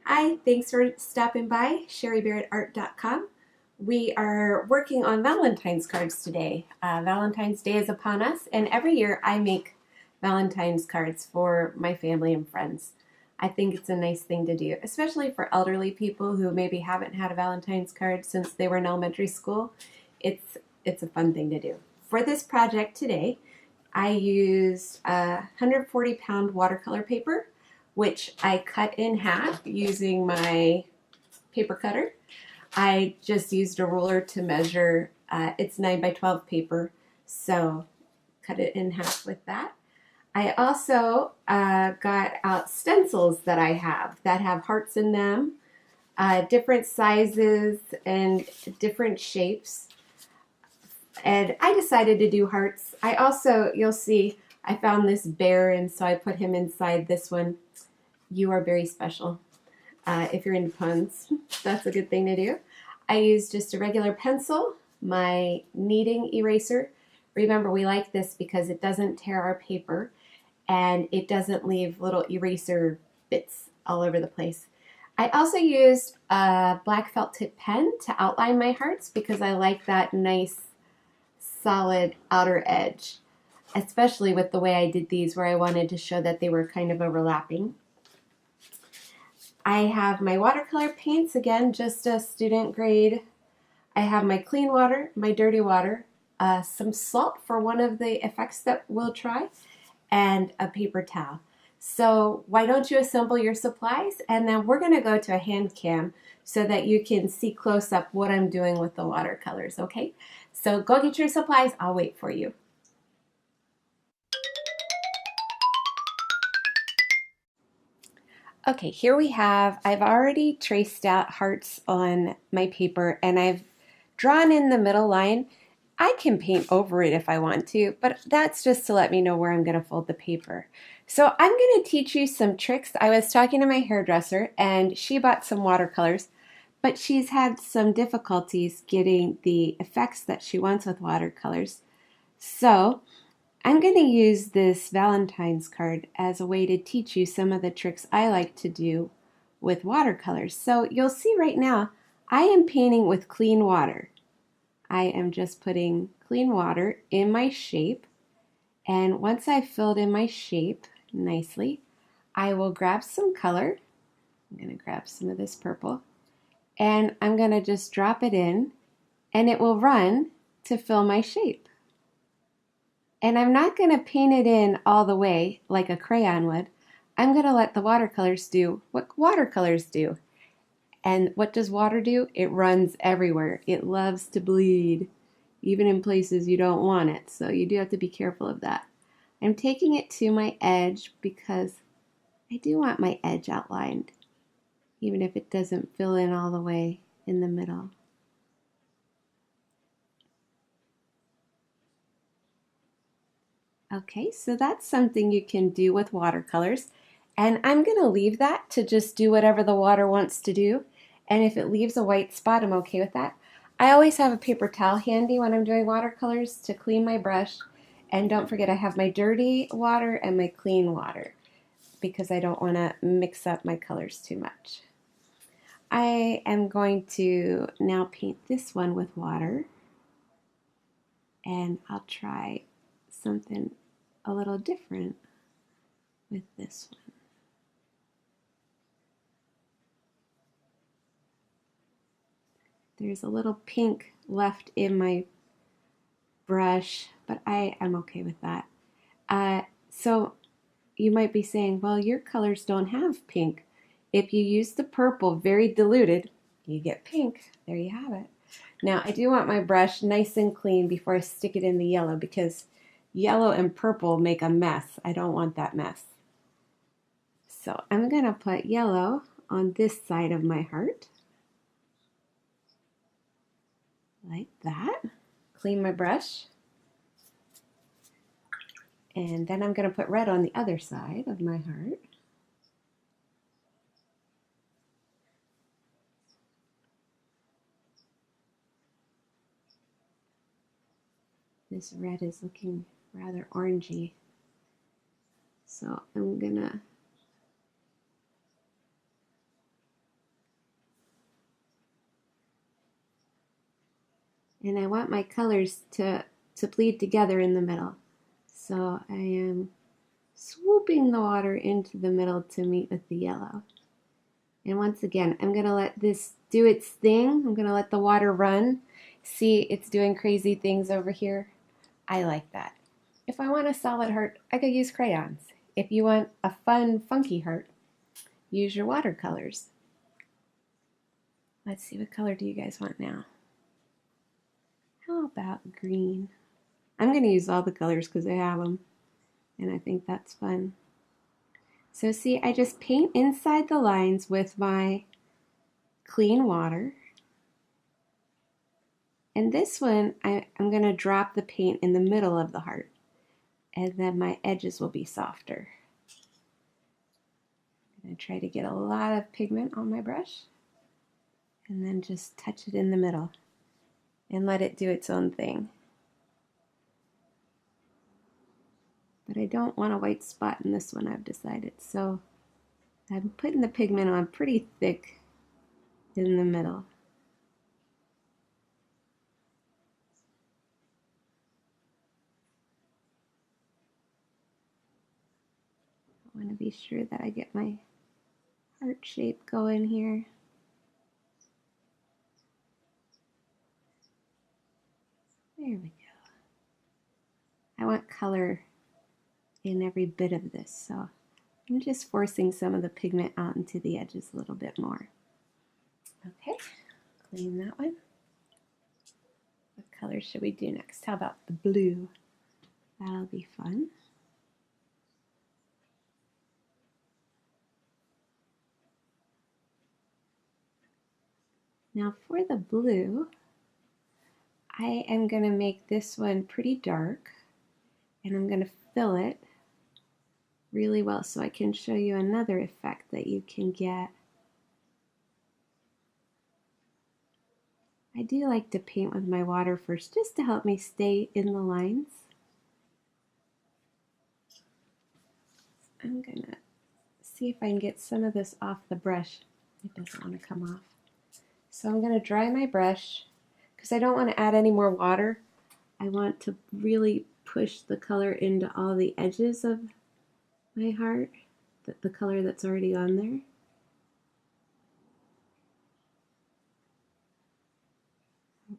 Hi, thanks for stopping by, SherryBarrettArt.com. We are working on Valentine's cards today. Valentine's Day is upon us, and every year I make Valentine's cards for my family and friends. I think it's a nice thing to do, especially for elderly people who maybe haven't had a Valentine's card since they were in elementary school. It's a fun thing to do. For this project today, I used 140-pound watercolor paper, which I cut in half using my paper cutter. I just used a ruler to measure. It's 9 by 12 paper, so cut it in half with that. I also got out stencils that I have that have hearts in them, different sizes and different shapes. And I decided to do hearts. I also, you'll see, I found this bear, and so I put him inside this one. You are very special. If you're into puns, that's a good thing to do. I used just a regular pencil, my kneading eraser. Remember, we like this because it doesn't tear our paper and it doesn't leave little eraser bits all over the place. I also used a black felt tip pen to outline my hearts because I like that nice solid outer edge, especially with the way I did these where I wanted to show that they were kind of overlapping. I have my watercolor paints, again, just a student grade. I have my clean water, my dirty water, some salt for one of the effects that we'll try, and a paper towel. So why don't you assemble your supplies, and then we're going to go to a hand cam so that you can see close up what I'm doing with the watercolors, okay? So go get your supplies, I'll wait for you. Okay, here we have, I've already traced out hearts on my paper and I've drawn in the middle line. I can paint over it if I want to, but that's just to let me know where I'm going to fold the paper. So I'm going to teach you some tricks. I was talking to my hairdresser and she bought some watercolors, but she's had some difficulties getting the effects that she wants with watercolors. So I'm going to use this Valentine's card as a way to teach you some of the tricks I like to do with watercolors. So you'll see right now, I am painting with clean water. I am just putting clean water in my shape, and once I've filled in my shape nicely, I will grab some color. I'm going to grab some of this purple, and I'm going to just drop it in, and it will run to fill my shape. And I'm not going to paint it in all the way like a crayon would. I'm going to let the watercolors do what watercolors do. And what does water do? It runs everywhere. It loves to bleed, even in places you don't want it. So you do have to be careful of that. I'm taking it to my edge because I do want my edge outlined, even if it doesn't fill in all the way in the middle. Okay, so that's something you can do with watercolors. And I'm going to leave that to just do whatever the water wants to do. And if it leaves a white spot, I'm okay with that. I always have a paper towel handy when I'm doing watercolors to clean my brush. And don't forget, I have my dirty water and my clean water because I don't want to mix up my colors too much. I am going to now paint this one with water. And I'll try something a little different with this one. There's a little pink left in my brush, but I am okay with that. So you might be saying, well, your colors don't have pink. If you use the purple very diluted, you get pink. There you have it. Now I do want my brush nice and clean before I stick it in the yellow because yellow and purple make a mess. I don't want that mess. So I'm going to put yellow on this side of my heart. Like that. Clean my brush. And then I'm going to put red on the other side of my heart. This red is looking rather orangey. So I'm going to And I want my colors to bleed together in the middle. So I am swooping the water into the middle to meet with the yellow. And once again, I'm going to let this do its thing. I'm going to let the water run. See, it's doing crazy things over here. I like that. If I want a solid heart, I could use crayons. If you want a fun, funky heart, use your watercolors. Let's see, what color do you guys want now? How about green? I'm going to use all the colors because I have them, and I think that's fun. So see, I just paint inside the lines with my clean water. And this one, I'm going to drop the paint in the middle of the heart, and then my edges will be softer. I'm going to try to get a lot of pigment on my brush, and then just touch it in the middle and let it do its own thing. But I don't want a white spot in this one, I've decided. So I'm putting the pigment on pretty thick in the middle. I want to be sure that I get my heart shape going here. There we go. I want color in every bit of this, so I'm just forcing some of the pigment out into the edges a little bit more. Okay, clean that one. What color should we do next? How about the blue? That'll be fun. Now for the blue, I am going to make this one pretty dark, and I'm going to fill it really well so I can show you another effect that you can get. I do like to paint with my water first just to help me stay in the lines. I'm going to see if I can get some of this off the brush. It doesn't want to come off. So I'm going to dry my brush because I don't want to add any more water. I want to really push the color into all the edges of my heart, the color that's already on there.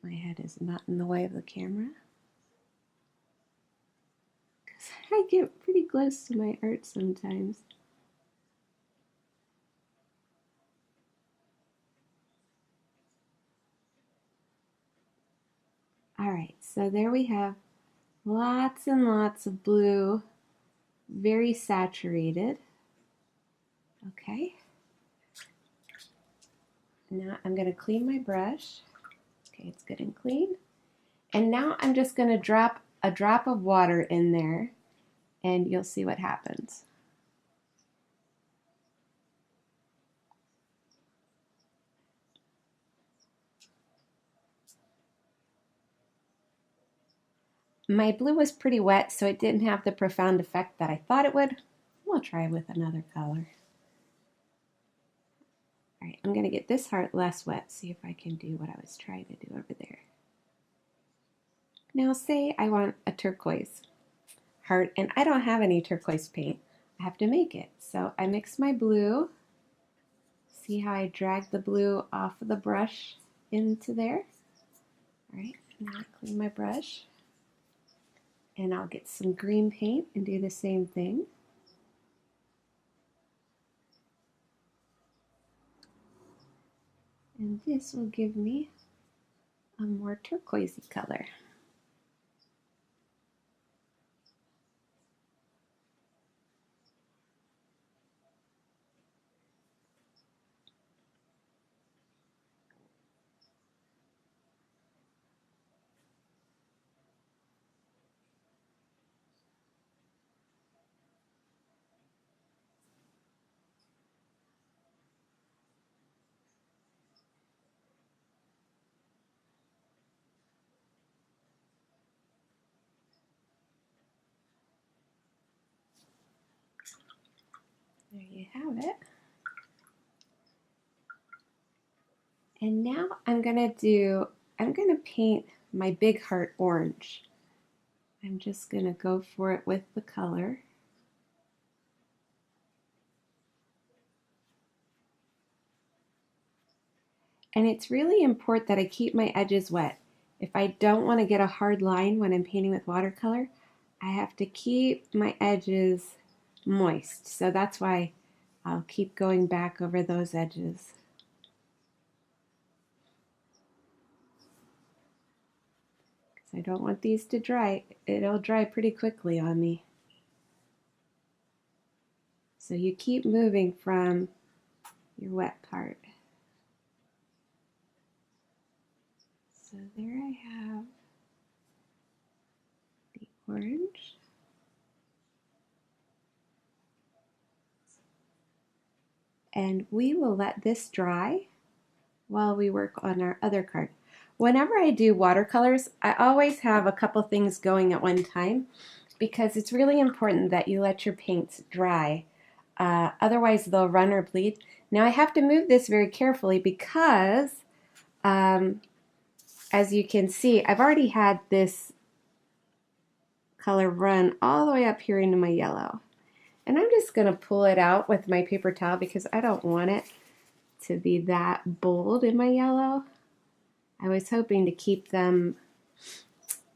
My head is not in the way of the camera, because I get pretty close to my art sometimes. Alright, so there we have lots and lots of blue, very saturated. Okay. Now I'm going to clean my brush. Okay, it's good and clean. And now I'm just going to drop a drop of water in there, and you'll see what happens. My blue was pretty wet, so it didn't have the profound effect that I thought it would. We'll try with another color. All right, I'm going to get this heart less wet, see if I can do what I was trying to do over there. Now say I want a turquoise heart, and I don't have any turquoise paint. I have to make it. So I mix my blue. See how I drag the blue off of the brush into there? All right, now I clean my brush. And I'll get some green paint and do the same thing. And this will give me a more turquoisey color. There you have it. And now I'm gonna paint my big heart orange. I'm just going to go for it with the color. And it's really important that I keep my edges wet. If I don't want to get a hard line when I'm painting with watercolor, I have to keep my edges moist. So that's why I'll keep going back over those edges. Because I don't want these to dry. It'll dry pretty quickly on me. So you keep moving from your wet part. So there I have the orange. And we will let this dry while we work on our other card. Whenever I do watercolors, I always have a couple things going at one time because it's really important that you let your paints dry. Otherwise they'll run or bleed. Now I have to move this very carefully because as you can see, I've already had this color run all the way up here into my yellow. And I'm just going to pull it out with my paper towel because I don't want it to be that bold in my yellow. I was hoping to keep them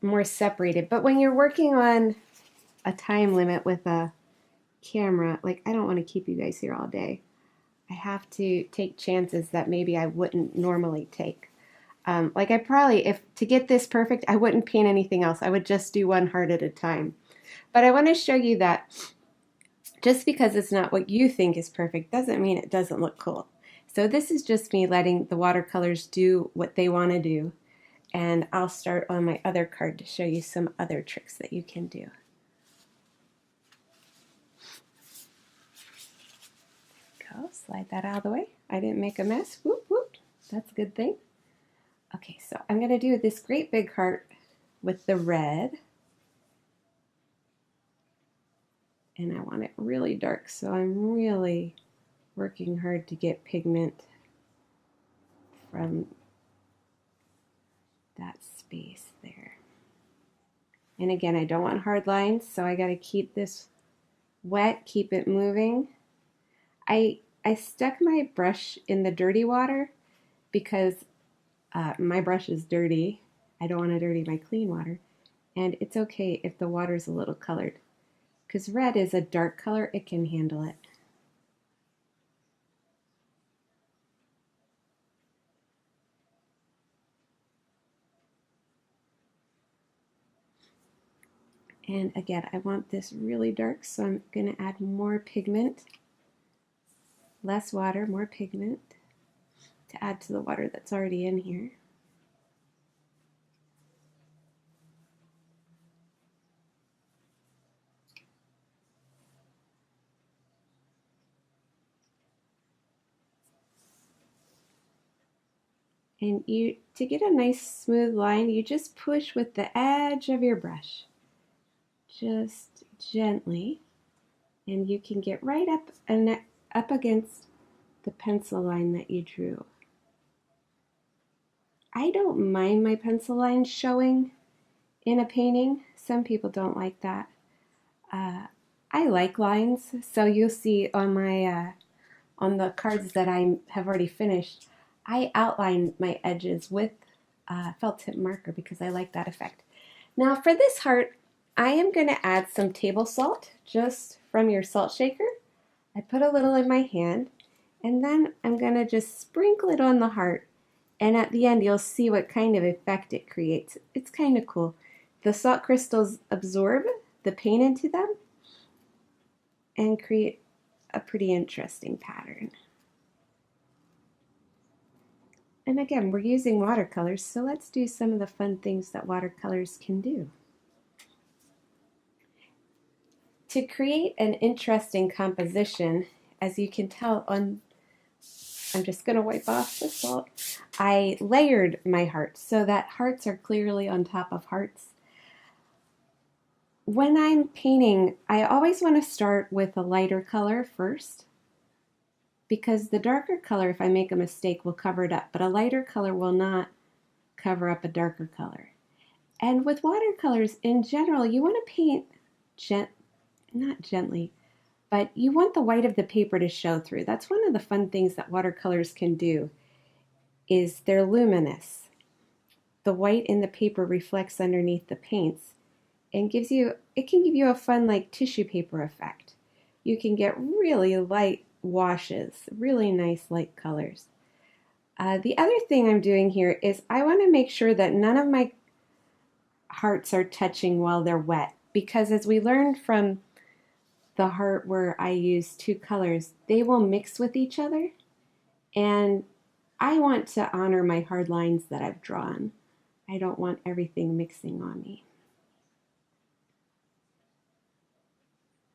more separated. But when you're working on a time limit with a camera, like I don't want to keep you guys here all day. I have to take chances that maybe I wouldn't normally take. Like I probably, if to get this perfect, I wouldn't paint anything else. I would just do one heart at a time. But I want to show you that just because it's not what you think is perfect doesn't mean it doesn't look cool. So this is just me letting the watercolors do what they want to do. And I'll start on my other card to show you some other tricks that you can do. There we go. Slide that out of the way. I didn't make a mess. Whoop, whoop. That's a good thing. Okay, so I'm going to do this great big heart with the red. And I want it really dark, so I'm really working hard to get pigment from that space there. And again, I don't want hard lines, so I got to keep this wet, keep it moving. I stuck my brush in the dirty water because my brush is dirty. I don't want to dirty my clean water. And it's okay if the water's a little colored because red is a dark color, it can handle it. And again, I want this really dark, so I'm going to add more pigment. Less water, more pigment to add to the water that's already in here. And you, to get a nice smooth line, you just push with the edge of your brush. Just gently. And you can get right up against the pencil line that you drew. I don't mind my pencil lines showing in a painting. Some people don't like that. I like lines, so you'll see on my on the cards that I have already finished, I outline my edges with felt tip marker because I like that effect. Now for this heart, I am going to add some table salt just from your salt shaker. I put a little in my hand, and then I'm going to just sprinkle it on the heart. And at the end, you'll see what kind of effect it creates. It's kind of cool. The salt crystals absorb the paint into them and create a pretty interesting pattern. And again, we're using watercolors, so let's do some of the fun things that watercolors can do. To create an interesting composition, as you can tell on, I'm just going to wipe off the salt, I layered my hearts so that hearts are clearly on top of hearts. When I'm painting, I always want to start with a lighter color first, because the darker color, if I make a mistake, will cover it up, but a lighter color will not cover up a darker color. And with watercolors in general, you want to paint not gently, but you want the white of the paper to show through. That's one of the fun things that watercolors can do, is they're luminous. The white in the paper reflects underneath the paints and it can give you a fun like tissue paper effect. You can get really light washes, really nice light colors. The other thing I'm doing here is I want to make sure that none of my hearts are touching while they're wet, because as we learned from the heart where I use two colors, they will mix with each other, and I want to honor my hard lines that I've drawn. I don't want everything mixing on me.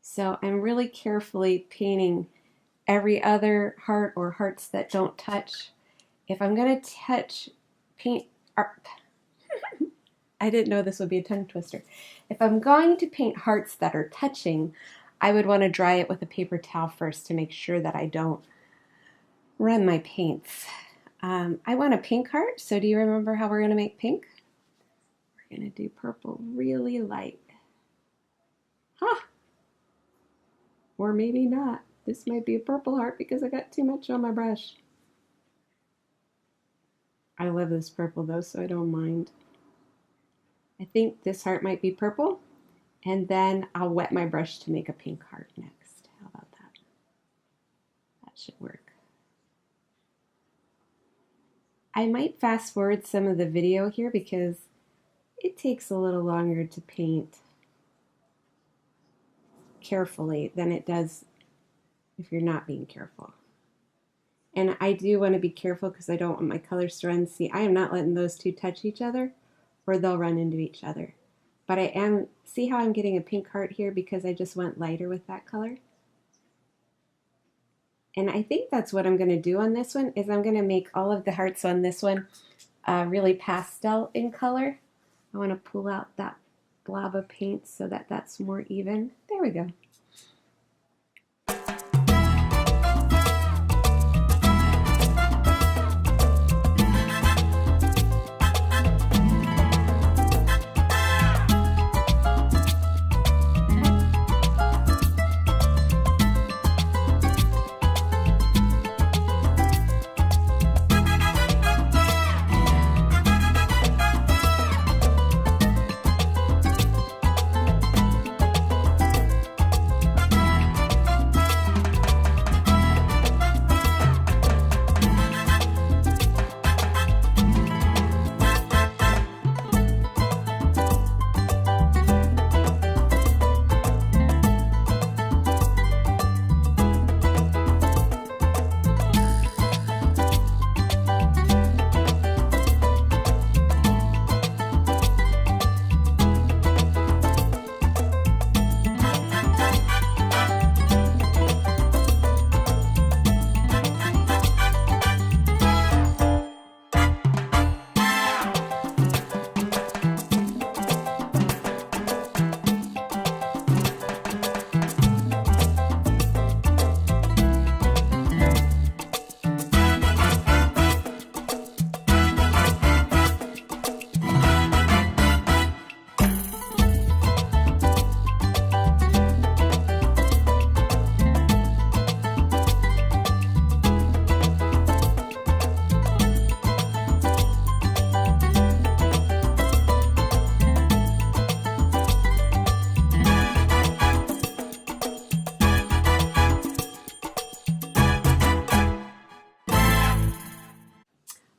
So I'm really carefully painting every other heart or hearts that don't touch. If I'm going to paint, I didn't know this would be a tongue twister. If I'm going to paint hearts that are touching, I would want to dry it with a paper towel first to make sure that I don't run my paints. I want a pink heart, so do you remember how we're going to make pink? We're going to do purple really light. Huh! Or maybe not. This might be a purple heart because I got too much on my brush. I love this purple though, so I don't mind. I think this heart might be purple, and then I'll wet my brush to make a pink heart next. How about that? That should work. I might fast forward some of the video here because it takes a little longer to paint carefully than it does if you're not being careful. And I do want to be careful because I don't want my colors to run. See, I am not letting those two touch each other or they'll run into each other. But I am, see how I'm getting a pink heart here because I just went lighter with that color? And I think that's what I'm going to do on this one, is I'm going to make all of the hearts on this one really pastel in color. I want to pull out that blob of paint so that that's more even. There we go.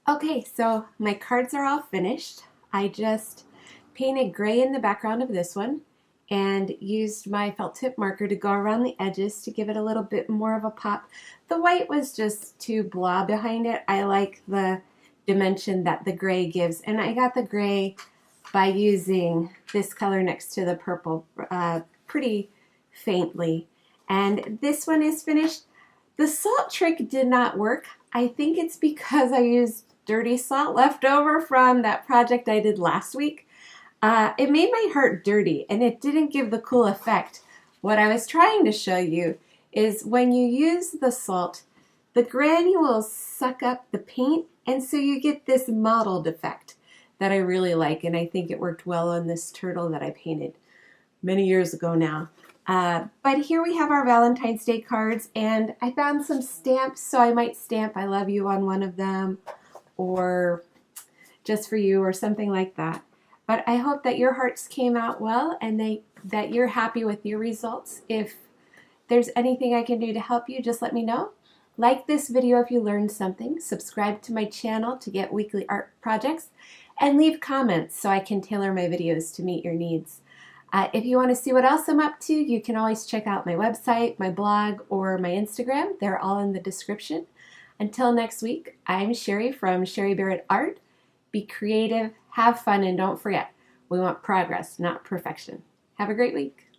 Okay, so my cards are all finished. I just painted gray in the background of this one and used my felt tip marker to go around the edges to give it a little bit more of a pop. The white was just too blah behind it. I like the dimension that the gray gives, and I got the gray by using this color next to the purple pretty faintly. And this one is finished. The salt trick did not work. I think it's because I used dirty salt left over from that project I did last week. It made my heart dirty and it didn't give the cool effect. What I was trying to show you is when you use the salt, the granules suck up the paint, and so you get this mottled effect. that I really like, and I think it worked well on this turtle that I painted many years ago now. But here we have our Valentine's Day cards, and I found some stamps, so I might stamp I love you on one of them, or just for you, or something like that. But I hope that your hearts came out well, and that you're happy with your results. If there's anything I can do to help you, just let me know. Like this video if you learned something, subscribe to my channel to get weekly art projects, and leave comments so I can tailor my videos to meet your needs. If you want to see what else I'm up to, you can always check out my website, my blog, or my Instagram. They're all in the description. Until next week, I'm Sherry from Sherry Barrett Art. Be creative, have fun, and don't forget, we want progress, not perfection. Have a great week.